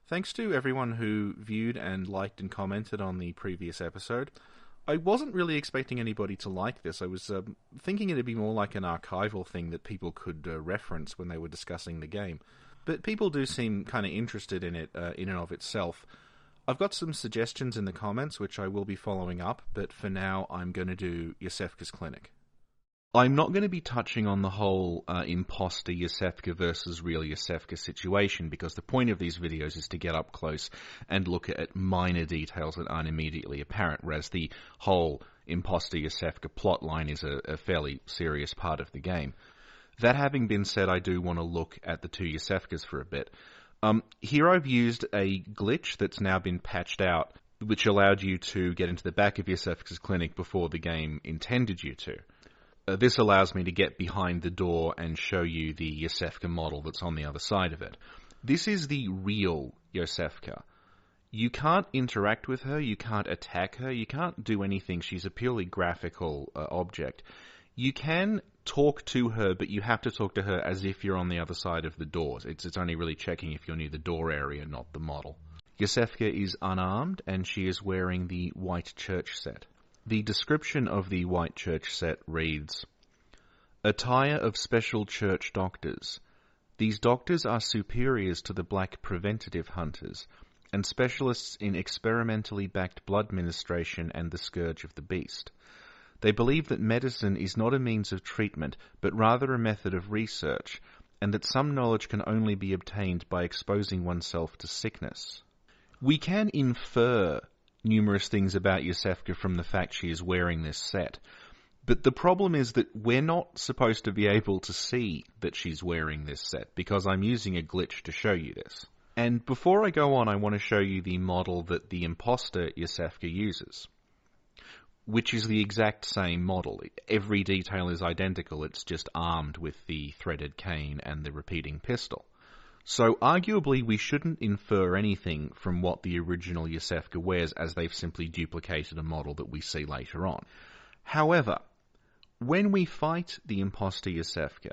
Thanks to everyone who viewed and liked and commented on the previous episode. I wasn't really expecting anybody to like this. I was thinking it'd be more like an archival thing that people could reference when they were discussing the game. But people do seem kind of interested in it in and of itself. I've got some suggestions in the comments which I will be following up, but for now I'm going to do Iosefka's clinic. I'm not going to be touching on the whole imposter Iosefka versus real Iosefka situation, because the point of these videos is to get up close and look at minor details that aren't immediately apparent, whereas the whole imposter Iosefka plotline is a fairly serious part of the game. That having been said, I do want to look at the two Iosefkas for a bit. Here I've used a glitch that's now been patched out, which allowed you to get into the back of Iosefka's clinic before the game intended you to. This allows me to get behind the door and show you the Iosefka model that's on the other side of it. This is the real Iosefka. You can't interact with her, you can't attack her, you can't do anything. She's a purely graphical object. You can talk to her, but you have to talk to her as if you're on the other side of the doors. It's only really checking if you're near the door area, not the model. Iosefka is unarmed, and she is wearing the white church set. The description of the white church set reads, "Attire of special church doctors. These doctors are superiors to the black preventative hunters, and specialists in experimentally backed blood ministration and the scourge of the beast. They believe that medicine is not a means of treatment, but rather a method of research, and that some knowledge can only be obtained by exposing oneself to sickness." We can infer numerous things about Iosefka from the fact she is wearing this set, but the problem is that we're not supposed to be able to see that she's wearing this set, because I'm using a glitch to show you this. And before I go on, I want to show you the model that the imposter Iosefka uses, which is the exact same model. Every detail is identical, it's just armed with the threaded cane and the repeating pistol. So arguably we shouldn't infer anything from what the original Iosefka wears, as they've simply duplicated a model that we see later on. However, when we fight the imposter Iosefka,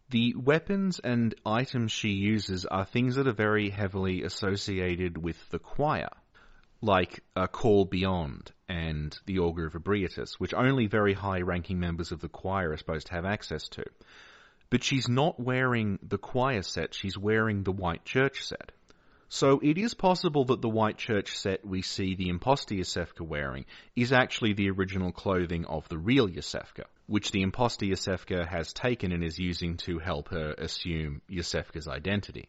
the weapons and items she uses are things that are very heavily associated with the choir, like a Call Beyond and the Augur of Ebrietas, which only very high-ranking members of the choir are supposed to have access to. But she's not wearing the choir set, she's wearing the white church set. So it is possible that the white church set we see the imposter Iosefka wearing is actually the original clothing of the real Iosefka, which the imposter Iosefka has taken and is using to help her assume Iosefka's identity.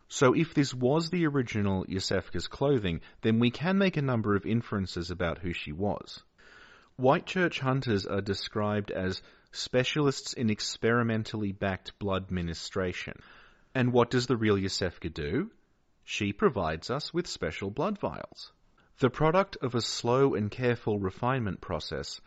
So if this was the original Iosefka's clothing, then we can make a number of inferences about who she was. White church hunters are described as specialists in experimentally backed blood ministration. And what does the real Iosefka do? She provides us with special blood vials. The product of a slow and careful refinement process,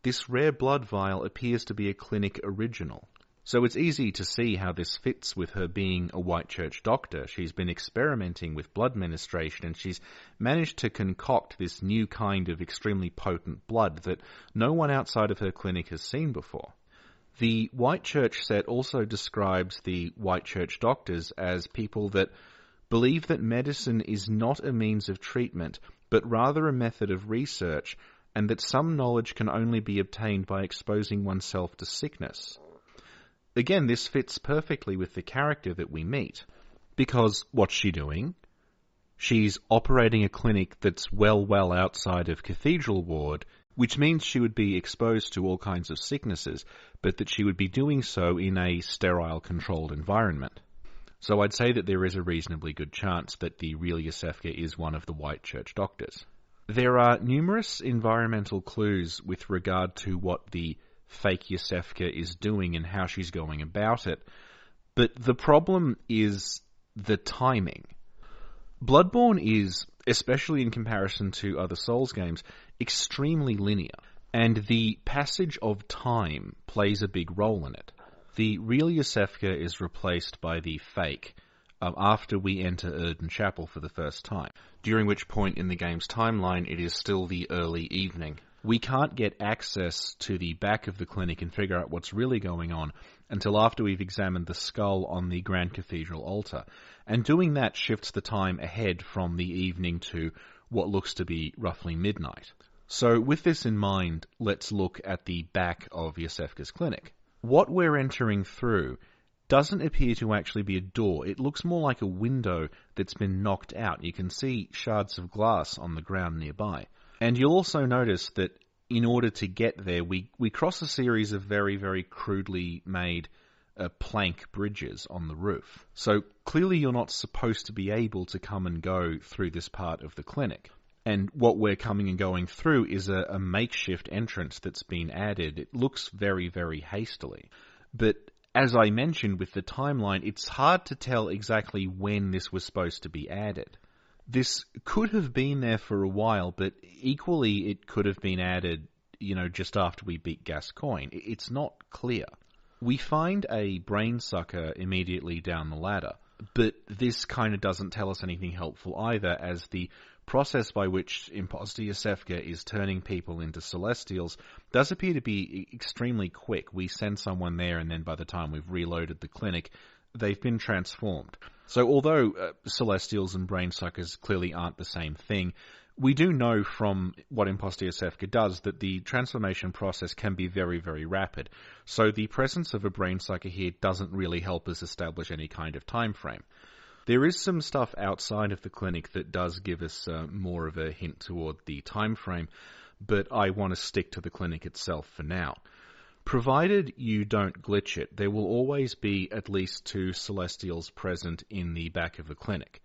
this rare blood vial appears to be a clinic original. So it's easy to see how this fits with her being a white church doctor. She's been experimenting with blood ministration, and she's managed to concoct this new kind of extremely potent blood that no one outside of her clinic has seen before. The white church set also describes the white church doctors as people that believe that medicine is not a means of treatment, but rather a method of research, and that some knowledge can only be obtained by exposing oneself to sickness. Again, this fits perfectly with the character that we meet, because what's she doing? She's operating a clinic that's well outside of Cathedral Ward, which means she would be exposed to all kinds of sicknesses, but that she would be doing so in a sterile, controlled environment. So I'd say that there is a reasonably good chance that the real Iosefka is one of the white church doctors. There are numerous environmental clues with regard to what the fake Iosefka is doing and how she's going about it, but the problem is the timing. Bloodborne is, especially in comparison to other Souls games, extremely linear, and the passage of time plays a big role in it. The real Iosefka is replaced by the fake after we enter Erden Chapel for the first time, during which point in the game's timeline it is still the early evening. We can't get access to the back of the clinic and figure out what's really going on until after we've examined the skull on the Grand Cathedral altar, and doing that shifts the time ahead from the evening to what looks to be roughly midnight. So with this in mind, let's look at the back of Iosefka's clinic. What we're entering through doesn't appear to actually be a door. It looks more like a window that's been knocked out. You can see shards of glass on the ground nearby. And you'll also notice that in order to get there, we cross a series of very, very crudely made plank bridges on the roof. So clearly you're not supposed to be able to come and go through this part of the clinic. And what we're coming and going through is a makeshift entrance that's been added. It looks very, very hastily. But as I mentioned with the timeline, it's hard to tell exactly when this was supposed to be added. This could have been there for a while, but equally it could have been added, just after we beat Gascoigne. It's not clear. We find a brain sucker immediately down the ladder, but this kind of doesn't tell us anything helpful either, as the process by which Imposter Iosefka is turning people into Celestials does appear to be extremely quick. We send someone there, and then by the time we've reloaded the clinic, they've been transformed. So although Celestials and brain suckers clearly aren't the same thing, we do know from what Imposter Iosefka does that the transformation process can be very, very rapid. So the presence of a brain sucker here doesn't really help us establish any kind of time frame. There is some stuff outside of the clinic that does give us more of a hint toward the time frame, but I want to stick to the clinic itself for now. Provided you don't glitch it, there will always be at least 2 Celestials present in the back of the clinic.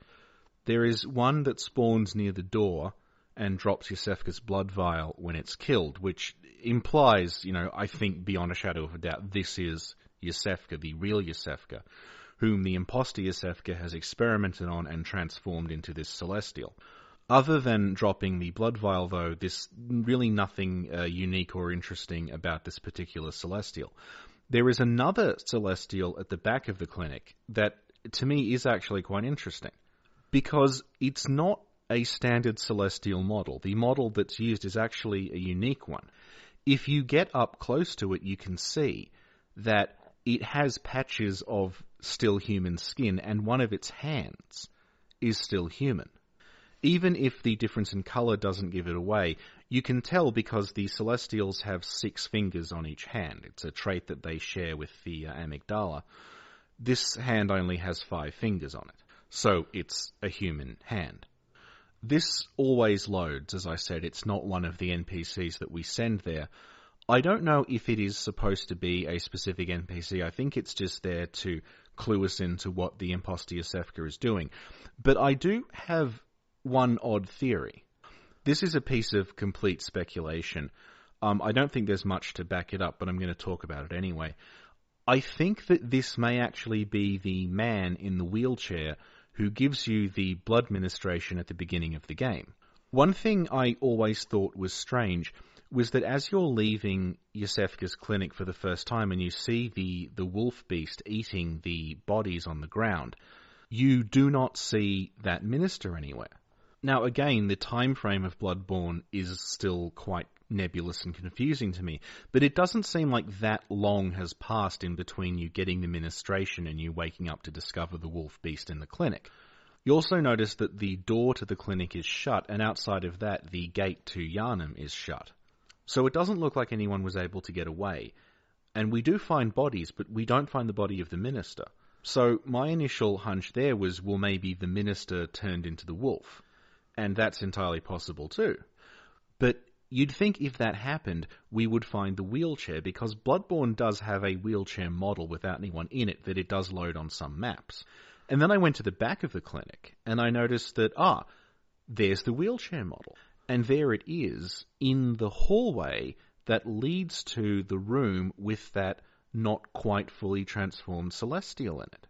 There is one that spawns near the door and drops Iosefka's blood vial when it's killed, which implies, I think beyond a shadow of a doubt, this is Iosefka, the real Iosefka, whom the imposter Iosefka has experimented on and transformed into this Celestial. Other than dropping the blood vial, though, there's really nothing unique or interesting about this particular Celestial. There is another Celestial at the back of the clinic that, to me, is actually quite interesting, because it's not a standard Celestial model. The model that's used is actually a unique one. If you get up close to it, you can see that it has patches of still human skin, and one of its hands is still human. Even if the difference in colour doesn't give it away, you can tell because the Celestials have 6 fingers on each hand. It's a trait that they share with the amygdala. This hand only has 5 fingers on it, so it's a human hand. This always loads, as I said. It's not one of the NPCs that we send there. I don't know if it is supposed to be a specific NPC. I think it's just there to clue us into what the imposter Iosefka is doing. But I do have one odd theory. This is a piece of complete speculation. I don't think there's much to back it up, but I'm going to talk about it anyway. I think that this may actually be the man in the wheelchair who gives you the blood ministration at the beginning of the game. One thing I always thought was strange was that as you're leaving Iosefka's clinic for the first time and you see the wolf beast eating the bodies on the ground, you do not see that minister anywhere. Now again, the time frame of Bloodborne is still quite nebulous and confusing to me, but it doesn't seem like that long has passed in between you getting the ministration and you waking up to discover the wolf beast in the clinic. You also notice that the door to the clinic is shut, and outside of that, the gate to Yharnam is shut. So it doesn't look like anyone was able to get away. And we do find bodies, but we don't find the body of the minister. So my initial hunch there was, well, maybe the minister turned into the wolf. And that's entirely possible too. But you'd think if that happened, we would find the wheelchair, because Bloodborne does have a wheelchair model without anyone in it that it does load on some maps. And then I went to the back of the clinic, and I noticed that, there's the wheelchair model. And there it is, in the hallway that leads to the room with that not quite fully transformed Celestial in it.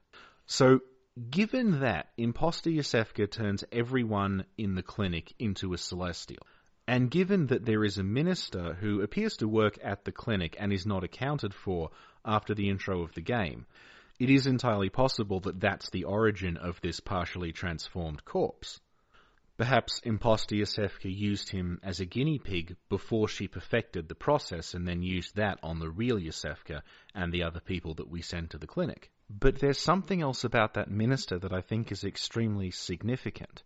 So, given that Imposter Iosefka turns everyone in the clinic into a Celestial, and given that there is a minister who appears to work at the clinic and is not accounted for after the intro of the game, it is entirely possible that that's the origin of this partially transformed corpse. Perhaps imposter Iosefka used him as a guinea pig before she perfected the process and then used that on the real Iosefka and the other people that we send to the clinic. But there's something else about that minister that I think is extremely significant,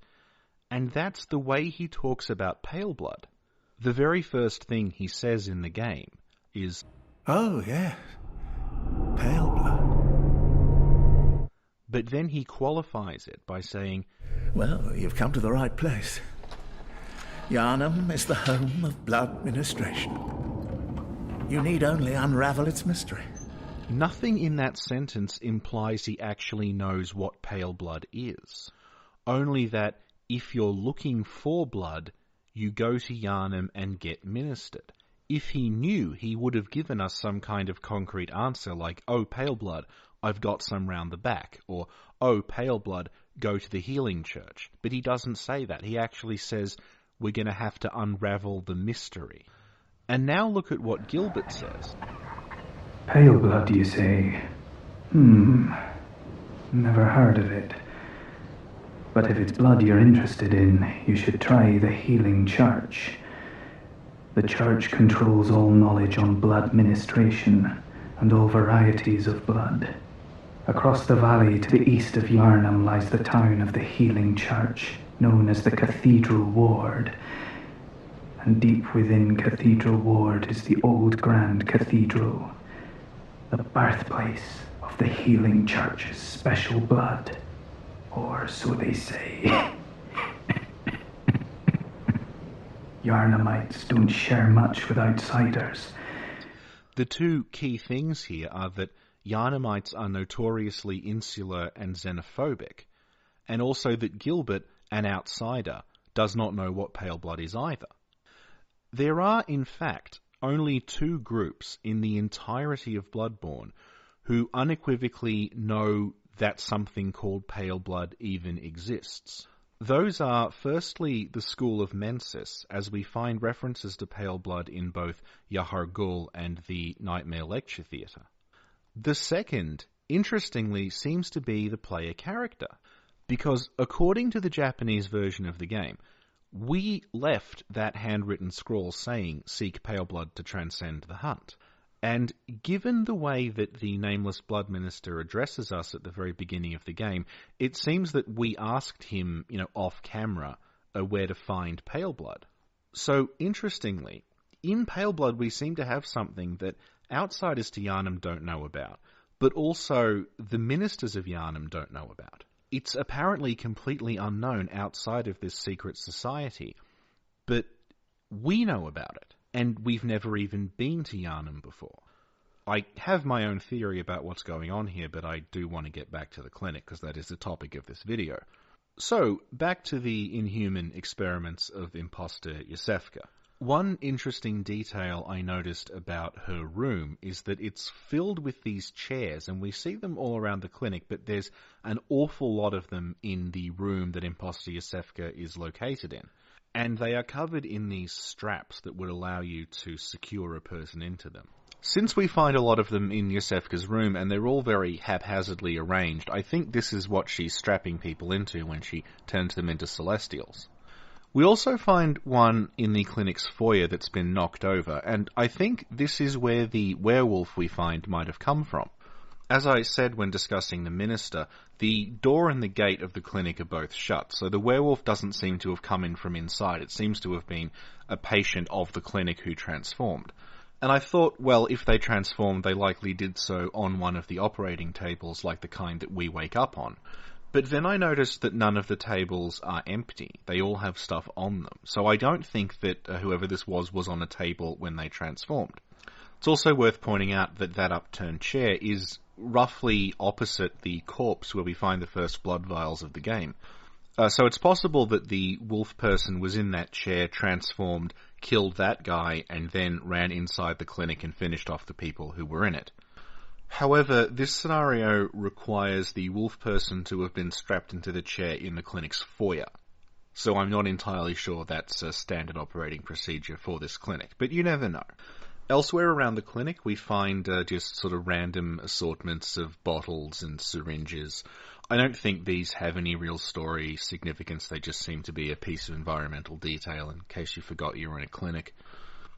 and that's the way he talks about pale blood. The very first thing he says in the game is, "Oh, yes, pale blood." But then he qualifies it by saying, "Well, you've come to the right place. Yharnam is the home of blood ministration. You need only unravel its mystery." Nothing in that sentence implies he actually knows what pale blood is. Only that if you're looking for blood, you go to Yharnam and get ministered. If he knew, he would have given us some kind of concrete answer like, "Oh, pale blood, I've got some round the back," or, "Oh, pale blood, go to the healing church." But he doesn't say that. He actually says, we're going to have to unravel the mystery. And now look at what Gilbert says. Pale blood, you say? Never heard of it. But if it's blood you're interested in, you should try the healing church. The church controls all knowledge on blood ministration and all varieties of blood. Across the valley to the east of Yharnam lies the town of the healing church, known as the Cathedral Ward. And deep within Cathedral Ward is the old Grand Cathedral, the birthplace of the healing church's special blood. Or so they say. Yharnamites don't share much with outsiders. The two key things here are that Yharnamites are notoriously insular and xenophobic, and also that Gilbert, an outsider, does not know what pale blood is either. There are, in fact, only two groups in the entirety of Bloodborne who unequivocally know that something called pale blood even exists. Those are, firstly, the School of Mensis, as we find references to pale blood in both Yahar'gul and the Nightmare Lecture Theatre. The second, interestingly, seems to be the player character, because according to the Japanese version of the game, we left that handwritten scroll saying, "Seek pale blood to transcend the hunt." And given the way that the Nameless Blood Minister addresses us at the very beginning of the game, it seems that we asked him, off camera, where to find pale blood. So, interestingly, in pale blood we seem to have something that outsiders to Yharnam don't know about, but also the ministers of Yharnam don't know about. It's apparently completely unknown outside of this secret society, but we know about it. And we've never even been to Yharnam before. I have my own theory about what's going on here, but I do want to get back to the clinic, because that is the topic of this video. So, back to the inhuman experiments of imposter Iosefka. One interesting detail I noticed about her room is that it's filled with these chairs, and we see them all around the clinic, but there's an awful lot of them in the room that imposter Iosefka is located in. And they are covered in these straps that would allow you to secure a person into them. Since we find a lot of them in Iosefka's room, and they're all very haphazardly arranged, I think this is what she's strapping people into when she turns them into Celestials. We also find one in the clinic's foyer that's been knocked over, and I think this is where the werewolf we find might have come from. As I said when discussing the minister, the door and the gate of the clinic are both shut, so the werewolf doesn't seem to have come in from inside. It seems to have been a patient of the clinic who transformed. And I thought, well, if they transformed, they likely did so on one of the operating tables like the kind that we wake up on. But then I noticed that none of the tables are empty. They all have stuff on them. So I don't think that whoever this was on a table when they transformed. It's also worth pointing out that that upturned chair is roughly opposite the corpse where we find the first blood vials of the game. So it's possible that the wolf person was in that chair, transformed, killed that guy, and then ran inside the clinic and finished off the people who were in it. However, this scenario requires the wolf person to have been strapped into the chair in the clinic's foyer. So I'm not entirely sure that's a standard operating procedure for this clinic, but you never know. Elsewhere around the clinic, we find just sort of random assortments of bottles and syringes. I don't think these have any real story significance. They just seem to be a piece of environmental detail, in case you forgot you were in a clinic.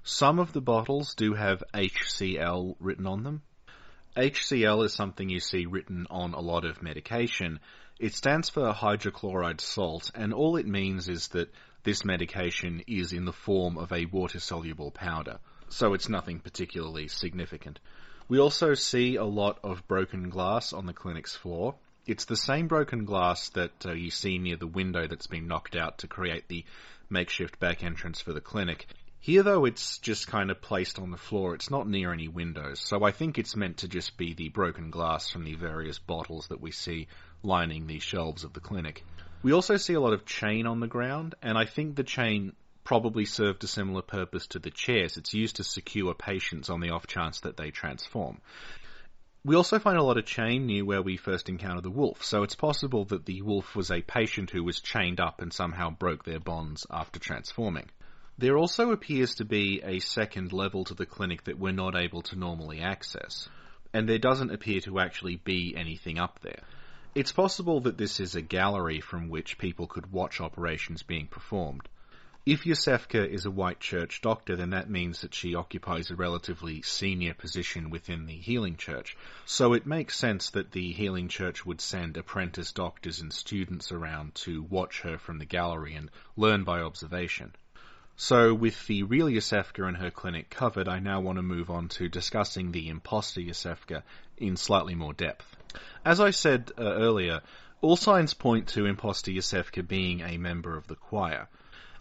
Some of the bottles do have HCl written on them. HCl is something you see written on a lot of medication. It stands for hydrochloride salt, and all it means is that this medication is in the form of a water-soluble powder, so it's nothing particularly significant. We also see a lot of broken glass on the clinic's floor. It's the same broken glass that you see near the window that's been knocked out to create the makeshift back entrance for the clinic. Here, though, it's just kind of placed on the floor. It's not near any windows, so I think it's meant to just be the broken glass from the various bottles that we see lining the shelves of the clinic. We also see a lot of chain on the ground, and I think the chain probably served a similar purpose to the chairs. It's used to secure patients on the off chance that they transform. We also find a lot of chain near where we first encounter the wolf, so it's possible that the wolf was a patient who was chained up and somehow broke their bonds after transforming. There also appears to be a second level to the clinic that we're not able to normally access, and there doesn't appear to actually be anything up there. It's possible that this is a gallery from which people could watch operations being performed. If Iosefka is a white church doctor, then that means that she occupies a relatively senior position within the healing church, so it makes sense that the healing church would send apprentice doctors and students around to watch her from the gallery and learn by observation. So, with the real Iosefka and her clinic covered, I now want to move on to discussing the imposter Iosefka in slightly more depth. As I said earlier, all signs point to imposter Iosefka being a member of the choir,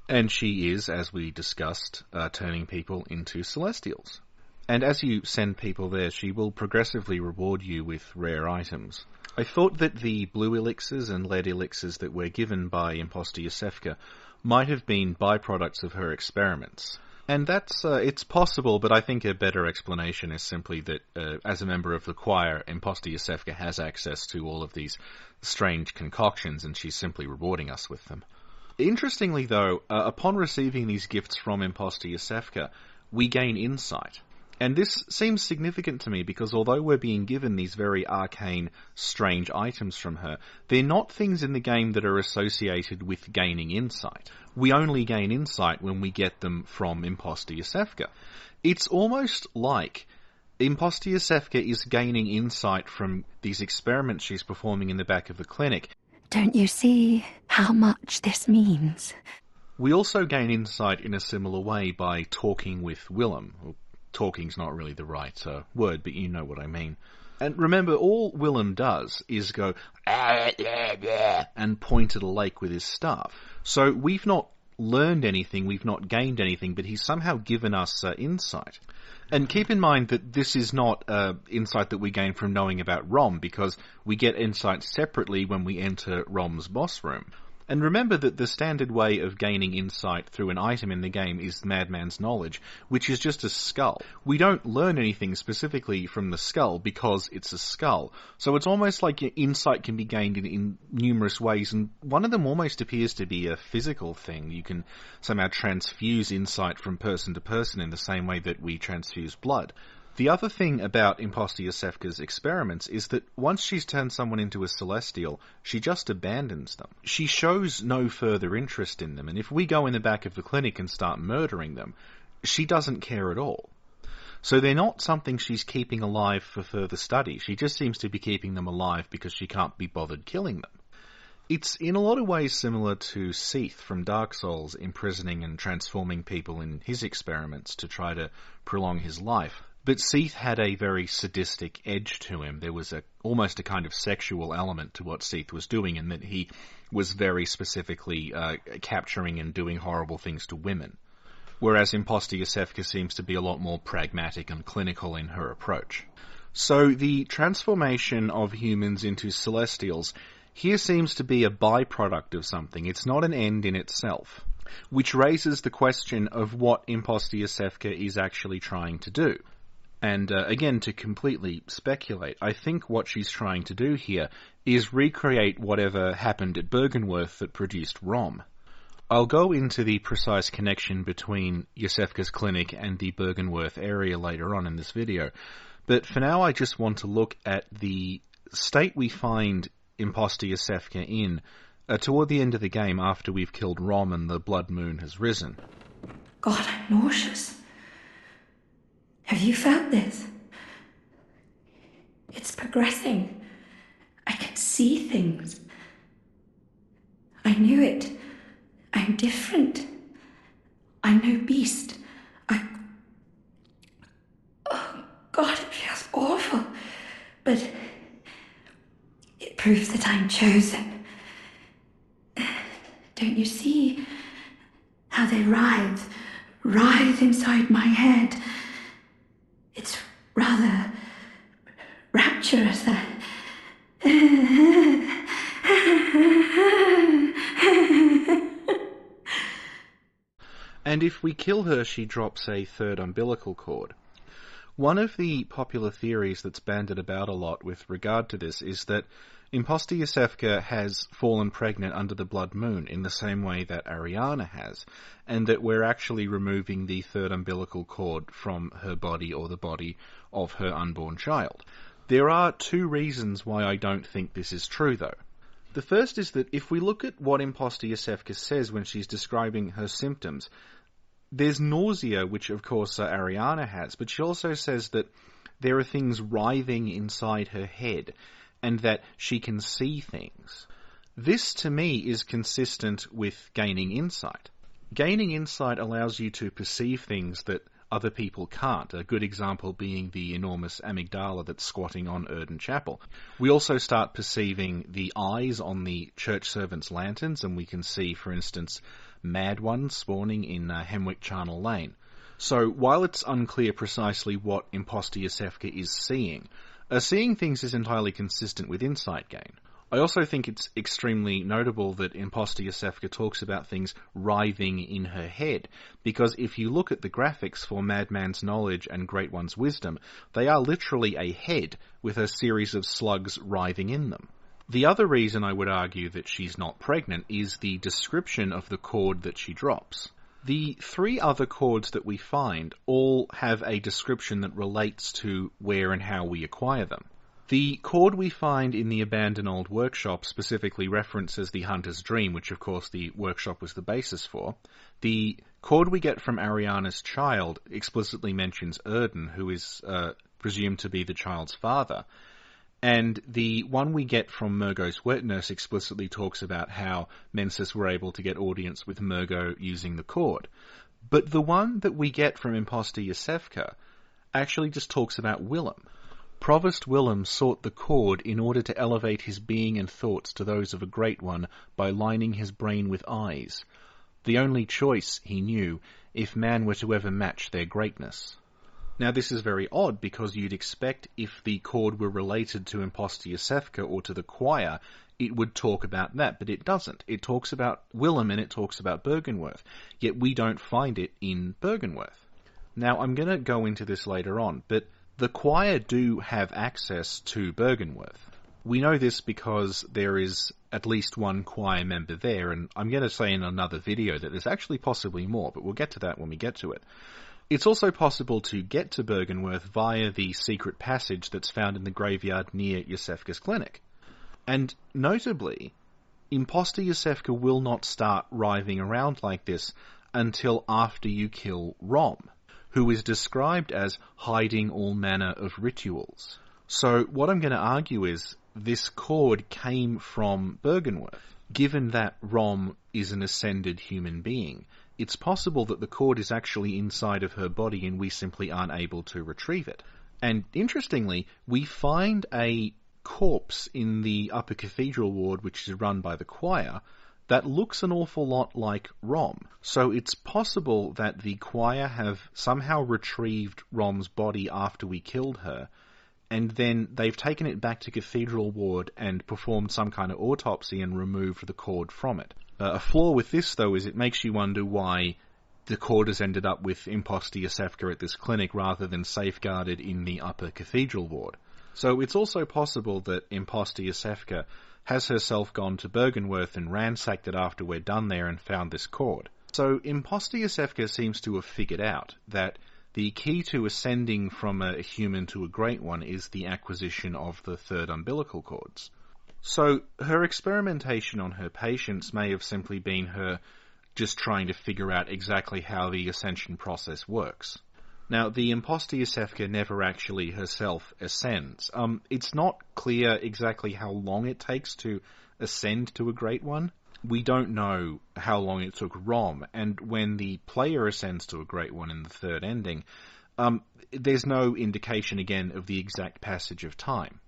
and she is, as we discussed, turning people into celestials. And as you send people there, she will progressively reward you with rare items. I thought that the blue elixirs and lead elixirs that were given by imposter Iosefka might have been byproducts of her experiments. And that's, it's possible, but I think a better explanation is simply that, as a member of the choir, imposter Iosefka has access to all of these strange concoctions, and she's simply rewarding us with them. Interestingly, though, upon receiving these gifts from imposter Iosefka, we gain insight. And this seems significant to me because although we're being given these very arcane, strange items from her, they're not things in the game that are associated with gaining insight. We only gain insight when we get them from imposter Iosefka. It's almost like imposter Iosefka is gaining insight from these experiments she's performing in the back of the clinic. Don't you see how much this means? We also gain insight in a similar way by talking with Willem. Talking's not really the right word, but you know what I mean. And remember, all Willem does is go and point at a lake with his staff. So we've not learned anything, we've not gained anything, but he's somehow given us insight. And keep in mind that this is not insight that we gain from knowing about Rom, because we get insight separately when we enter Rom's boss room. And remember that the standard way of gaining insight through an item in the game is Madman's Knowledge, which is just a skull. We don't learn anything specifically from the skull because it's a skull. So it's almost like your insight can be gained in numerous ways, and one of them almost appears to be a physical thing. You can somehow transfuse insight from person to person in the same way that we transfuse blood. The other thing about imposter Iosefka's experiments is that once she's turned someone into a celestial, she just abandons them. She shows no further interest in them, and if we go in the back of the clinic and start murdering them, she doesn't care at all. So they're not something she's keeping alive for further study. She just seems to be keeping them alive because she can't be bothered killing them. It's in a lot of ways similar to Seath from Dark Souls imprisoning and transforming people in his experiments to try to prolong his life. But Seath had a very sadistic edge to him. There was almost a kind of sexual element to what Seath was doing, in that he was very specifically capturing and doing horrible things to women. Whereas imposter Iosefka seems to be a lot more pragmatic and clinical in her approach. So the transformation of humans into celestials here seems to be a byproduct of something. It's not an end in itself, which raises the question of what imposter Iosefka is actually trying to do. And again, to completely speculate, I think what she's trying to do here is recreate whatever happened at Bergenworth that produced Rom. I'll go into the precise connection between Iosefka's clinic and the Byrgenwerth area later on in this video, but for now I just want to look at the state we find Imposter Iosefka in toward the end of the game after we've killed Rom and the blood moon has risen. God, I'm nauseous. Have you felt this? It's progressing. I can see things. I knew it. I'm different. I'm no beast. Oh, God, it feels awful. But it proves that I'm chosen. Don't you see how they writhe inside my head? It's rather rapturous. And if we kill her, she drops a third umbilical cord. One of the popular theories that's bandied about a lot with regard to this is that Imposter Iosefka has fallen pregnant under the blood moon in the same way that Ariana has, and that we're actually removing the third umbilical cord from her body or the body of her unborn child. There are two reasons why I don't think this is true, though. The first is that if we look at what Imposter Iosefka says when she's describing her symptoms, there's nausea, which of course Ariana has, but she also says that there are things writhing inside her head, and that she can see things. This, to me, is consistent with gaining insight. Gaining insight allows you to perceive things that other people can't, a good example being the enormous amygdala that's squatting on Erden Chapel. We also start perceiving the eyes on the church servants' lanterns, and we can see, for instance, mad ones spawning in Hemwick Charnel Lane. So, while it's unclear precisely what Imposter Iosefka is seeing things is entirely consistent with insight gain. I also think it's extremely notable that Imposter Iosefka talks about things writhing in her head, because if you look at the graphics for Madman's Knowledge and Great One's Wisdom, they are literally a head with a series of slugs writhing in them. The other reason I would argue that she's not pregnant is the description of the cord that she drops. The three other cords that we find all have a description that relates to where and how we acquire them. The cord we find in the abandoned old workshop specifically references the Hunter's Dream, which of course the workshop was the basis for. The cord we get from Ariana's child explicitly mentions Erden, who is presumed to be the child's father. And the one we get from Murgo's wet nurse explicitly talks about how Mensis were able to get audience with Murgo using the cord. But the one that we get from Imposter Iosefka actually just talks about Willem. Provost Willem sought the cord in order to elevate his being and thoughts to those of a great one by lining his brain with eyes. The only choice, he knew, if man were to ever match their greatness. Now this is very odd, because you'd expect if the cord were related to Imposter Iosefka or to the choir, it would talk about that, but it doesn't. It talks about Willem and it talks about Byrgenwerth, yet we don't find it in Byrgenwerth. Now I'm going to go into this later on, but the choir do have access to Byrgenwerth. We know this because there is at least one choir member there, and I'm going to say in another video that there's actually possibly more, but we'll get to that when we get to it. It's also possible to get to Byrgenwerth via the secret passage that's found in the graveyard near Iosefka's clinic. And notably, Imposter Iosefka will not start writhing around like this until after you kill Rom, who is described as hiding all manner of rituals. So what I'm going to argue is this cord came from Byrgenwerth. Given that Rom is an ascended human being, it's possible that the cord is actually inside of her body and we simply aren't able to retrieve it. And interestingly, we find a corpse in the upper cathedral ward, which is run by the choir, that looks an awful lot like Rom. So it's possible that the choir have somehow retrieved Rom's body after we killed her, and then they've taken it back to Cathedral Ward and performed some kind of autopsy and removed the cord from it. A flaw with this, though, is it makes you wonder why the cord has ended up with Imposter Iosefka at this clinic rather than safeguarded in the upper Cathedral Ward. So it's also possible that imposter Iosefka has herself gone to Byrgenwerth and ransacked it after we're done there and found this cord. So imposter Iosefka seems to have figured out that the key to ascending from a human to a Great One is the acquisition of the third umbilical cords. So her experimentation on her patients may have simply been her just trying to figure out exactly how the ascension process works. Now, the imposter Iosefka never actually herself ascends. It's not clear exactly how long it takes to ascend to a Great One. We don't know how long it took Rom, and when the player ascends to a Great One in the third ending, there's no indication again of the exact passage of time.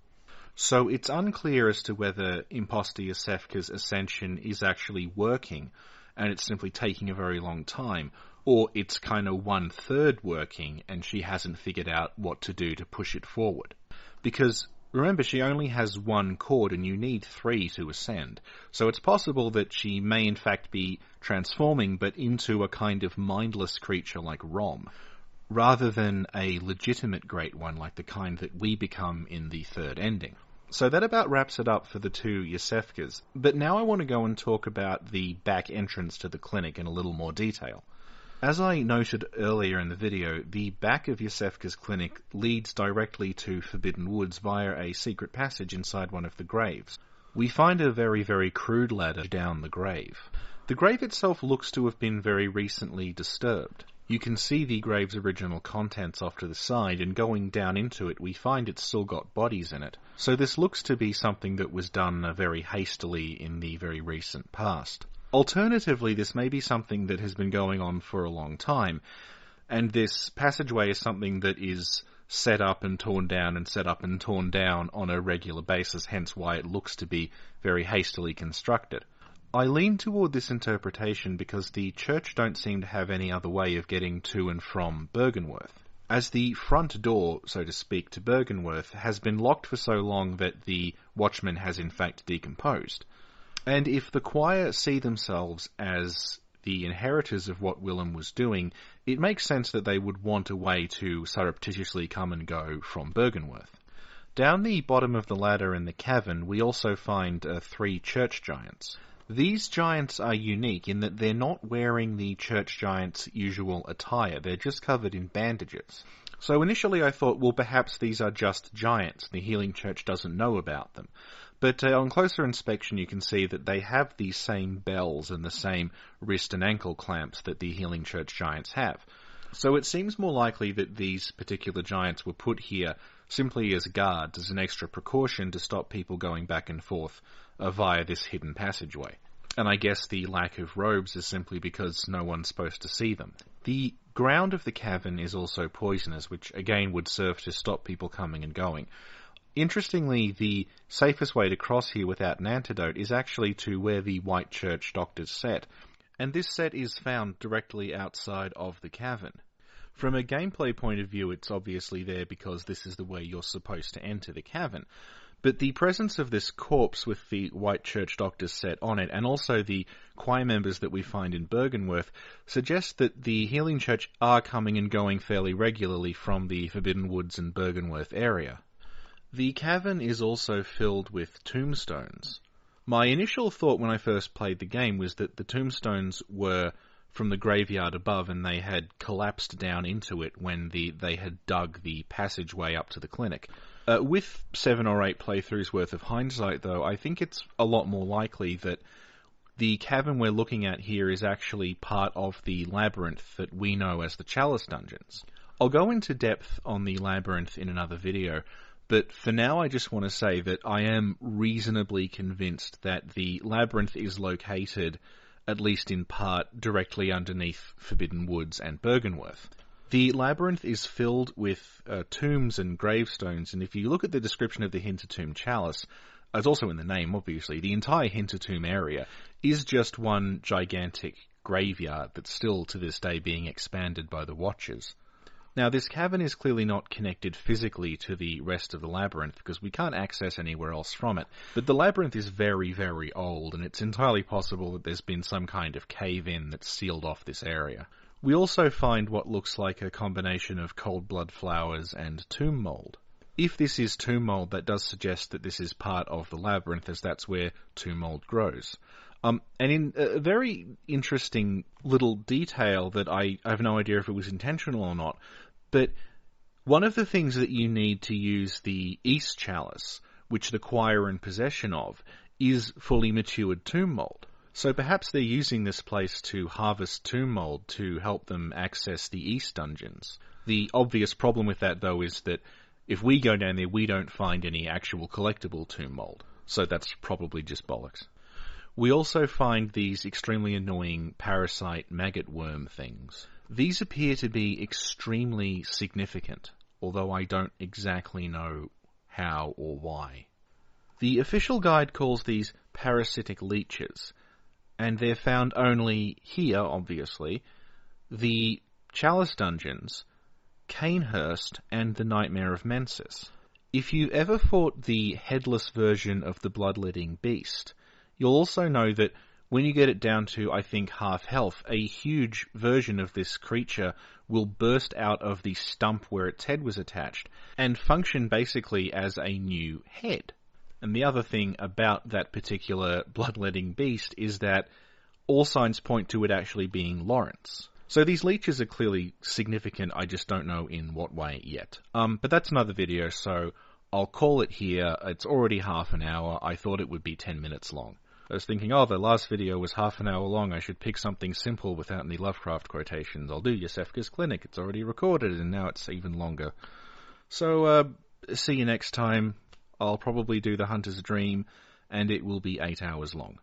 So it's unclear as to whether imposter Iosefka's ascension is actually working, and it's simply taking a very long time, or it's kind of 1/3 working and she hasn't figured out what to do to push it forward. Because, remember, she only has one cord and you need 3 to ascend. So it's possible that she may in fact be transforming, but into a kind of mindless creature like Rom, rather than a legitimate Great One like the kind that we become in the third ending. So that about wraps it up for the 2 Iosefkas. But now I want to go and talk about the back entrance to the clinic in a little more detail. As I noted earlier in the video, the back of Iosefka's clinic leads directly to Forbidden Woods via a secret passage inside one of the graves. We find a very, very crude ladder down the grave. The grave itself looks to have been very recently disturbed. You can see the grave's original contents off to the side, and going down into it we find it's still got bodies in it. So this looks to be something that was done very hastily in the very recent past. Alternatively, this may be something that has been going on for a long time, and this passageway is something that is set up and torn down and set up and torn down on a regular basis, hence why it looks to be very hastily constructed. I lean toward this interpretation because the church don't seem to have any other way of getting to and from Byrgenwerth, as the front door, so to speak, to Byrgenwerth has been locked for so long that the watchman has in fact decomposed. And if the choir see themselves as the inheritors of what Willem was doing, it makes sense that they would want a way to surreptitiously come and go from Byrgenwerth. Down the bottom of the ladder in the cavern, we also find 3 church giants. These giants are unique in that they're not wearing the church giants' usual attire, they're just covered in bandages. So initially I thought, well, perhaps these are just giants, the Healing Church doesn't know about them. But on closer inspection you can see that they have the same bells and the same wrist and ankle clamps that the Healing Church giants have. So it seems more likely that these particular giants were put here simply as guards, as an extra precaution to stop people going back and forth via this hidden passageway. And I guess the lack of robes is simply because no one's supposed to see them. The ground of the cavern is also poisonous, which again would serve to stop people coming and going. Interestingly, the safest way to cross here without an antidote is actually to where the White Church Doctor's set, and this set is found directly outside of the cavern. From a gameplay point of view, it's obviously there because this is the way you're supposed to enter the cavern. But the presence of this corpse with the White Church Doctor's set on it, and also the choir members that we find in Byrgenwerth, suggests that the Healing Church are coming and going fairly regularly from the Forbidden Woods and Byrgenwerth area. The cavern is also filled with tombstones. My initial thought when I first played the game was that the tombstones were from the graveyard above and they had collapsed down into it when they had dug the passageway up to the clinic. With 7 or 8 playthroughs worth of hindsight, though, I think it's a lot more likely that the cavern we're looking at here is actually part of the labyrinth that we know as the Chalice Dungeons. I'll go into depth on the labyrinth in another video, but for now I just want to say that I am reasonably convinced that the labyrinth is located, at least in part, directly underneath Forbidden Woods and Byrgenwerth. The labyrinth is filled with tombs and gravestones, and if you look at the description of the Hintertomb Chalice, as also in the name, obviously, the entire Hintertomb area is just one gigantic graveyard that's still to this day being expanded by the Watchers. Now, this cavern is clearly not connected physically to the rest of the labyrinth, because we can't access anywhere else from it, but the labyrinth is very, very old, and it's entirely possible that there's been some kind of cave-in that's sealed off this area. We also find what looks like a combination of cold blood flowers and tomb mold. If this is tomb mold, that does suggest that this is part of the labyrinth, as that's where tomb mold grows. And in a very interesting little detail that I have no idea if it was intentional or not, but one of the things that you need to use the East Chalice, which the choir are in possession of, is fully matured tomb mold. So perhaps they're using this place to harvest tomb mold to help them access the East dungeons. The obvious problem with that, though, is that if we go down there, we don't find any actual collectible tomb mold. So that's probably just bollocks. We also find these extremely annoying parasite maggot worm things. These appear to be extremely significant, although I don't exactly know how or why. The official guide calls these parasitic leeches, and they're found only here, obviously, the Chalice Dungeons, Canehurst, and the Nightmare of Mensis. If you ever fought the headless version of the Bloodletting Beast, you'll also know that when you get it down to, I think, half health, a huge version of this creature will burst out of the stump where its head was attached, and function basically as a new head. And the other thing about that particular Bloodletting Beast is that all signs point to it actually being Lawrence. So these leeches are clearly significant, I just don't know in what way yet. But that's another video, so I'll call it here. It's already half an hour. I thought it would be 10 minutes long. I was thinking, the last video was half an hour long. I should pick something simple without any Lovecraft quotations. I'll do Iosefka's Clinic. It's already recorded, and now it's even longer. So, see you next time. I'll probably do The Hunter's Dream, and it will be 8 hours long.